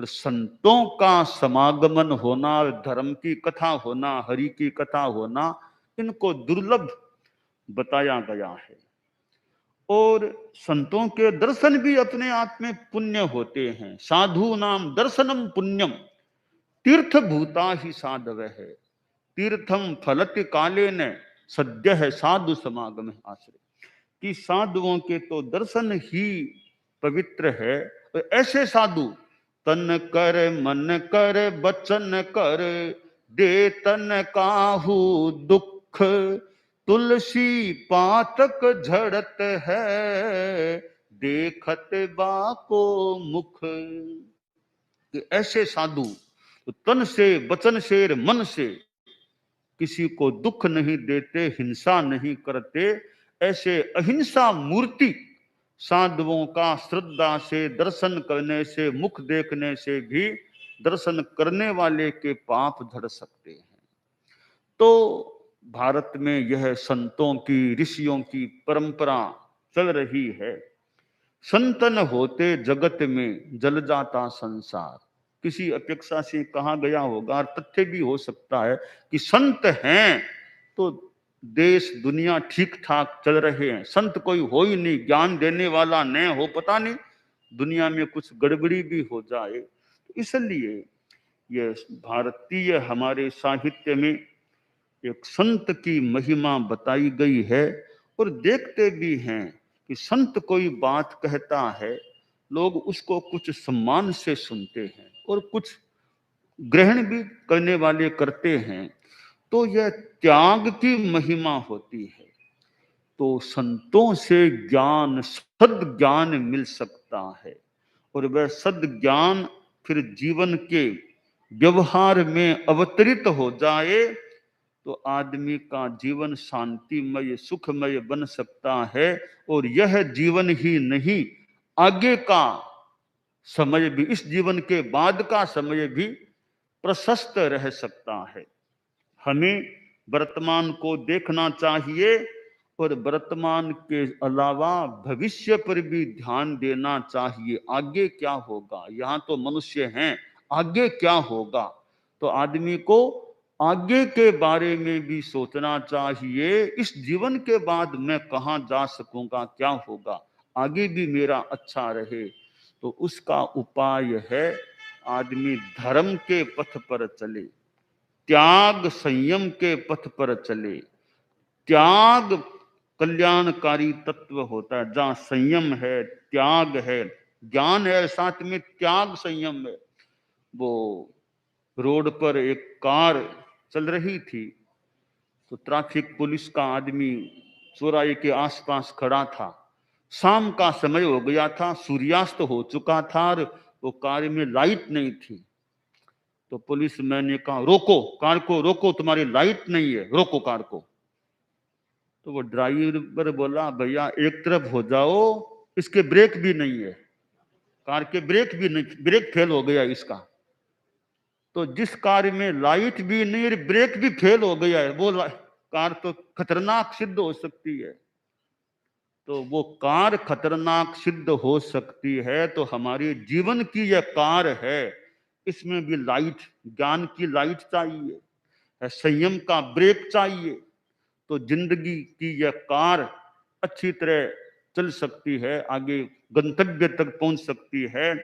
पर संतों का समागमन होना, धर्म की कथा होना, हरि की कथा होना, इनको दुर्लभ बताया गया है। और संतों के दर्शन भी अपने आप में पुण्य होते हैं। साधु नाम दर्शनम पुण्यम तीर्थ भूता ही साधव है, तीर्थम फलति काले न सद्य है साधु समागम आश्रय। कि साधुओं के तो दर्शन ही पवित्र है। तो ऐसे साधु तन कर मन कर बचन कर दे तन काहू दुख, तुलसी पातक झड़त है देखत बाको मुख। कि ऐसे साधु तो तन से वचन से मन से किसी को दुख नहीं देते, हिंसा नहीं करते। ऐसे अहिंसा मूर्ति साधुओं का श्रद्धा से दर्शन करने से, मुख देखने से भी दर्शन करने वाले के पाप झड़ सकते हैं। तो भारत में यह संतों की, ऋषियों की परंपरा चल रही है। संतन होते जगत में जल जाता संसार। किसी अपेक्षा से कहा गया होगा, और तथ्य भी हो सकता है कि संत हैं तो देश दुनिया ठीक ठाक चल रहे हैं। संत कोई हो ही नहीं, ज्ञान देने वाला न हो, पता नहीं दुनिया में कुछ गड़बड़ी भी हो जाए। इसलिए ये भारतीय हमारे साहित्य में एक संत की महिमा बताई गई है। और देखते भी हैं कि संत कोई बात कहता है, लोग उसको कुछ सम्मान से सुनते हैं और कुछ ग्रहण भी करने वाले करते हैं। तो यह त्याग की महिमा होती है। तो संतों से ज्ञान, सद ज्ञान मिल सकता है। और वह सद ज्ञान फिर जीवन के व्यवहार में अवतरित हो जाए तो आदमी का जीवन शांतिमय, सुखमय बन सकता है। और यह जीवन ही नहीं, आगे का समय भी, इस जीवन के बाद का समय भी प्रशस्त रह सकता है। हमें वर्तमान को देखना चाहिए और वर्तमान के अलावा भविष्य पर भी ध्यान देना चाहिए। आगे क्या होगा, यहाँ तो मनुष्य हैं, आगे क्या होगा, तो आदमी को आगे के बारे में भी सोचना चाहिए। इस जीवन के बाद मैं कहाँ जा सकूंगा, क्या होगा, आगे भी मेरा अच्छा रहे। तो उसका उपाय है आदमी धर्म के पथ पर चले, त्याग संयम के पथ पर चले। त्याग कल्याणकारी तत्व होता है। जहां संयम है, त्याग है, ज्ञान है, साथ में त्याग संयम है। वो रोड पर एक कार चल रही थी तो ट्रैफिक पुलिस का आदमी चौराहे के आसपास खड़ा था। शाम का समय हो गया था, सूर्यास्त हो चुका था और वो कार में लाइट नहीं थी। तो पुलिस मैन ने कहा, रोको कार को, रोको, तुम्हारी लाइट नहीं है, रोको कार को। तो वो ड्राइवर बोला, भैया एक तरफ हो जाओ, इसके ब्रेक भी नहीं है, कार के ब्रेक भी नहीं, ब्रेक फेल हो गया इसका। तो जिस कार में लाइट भी नहीं है, ब्रेक भी फेल हो गया है, वो कार तो खतरनाक सिद्ध हो सकती है। तो वो कार खतरनाक सिद्ध हो सकती है, तो हमारे जीवन की यह कार है, इसमें भी लाइट, ज्ञान की लाइट चाहिए, संयम का ब्रेक चाहिए। तो जिंदगी की यह कार अच्छी तरह चल सकती है, आगे गंतव्य तक पहुंच सकती है।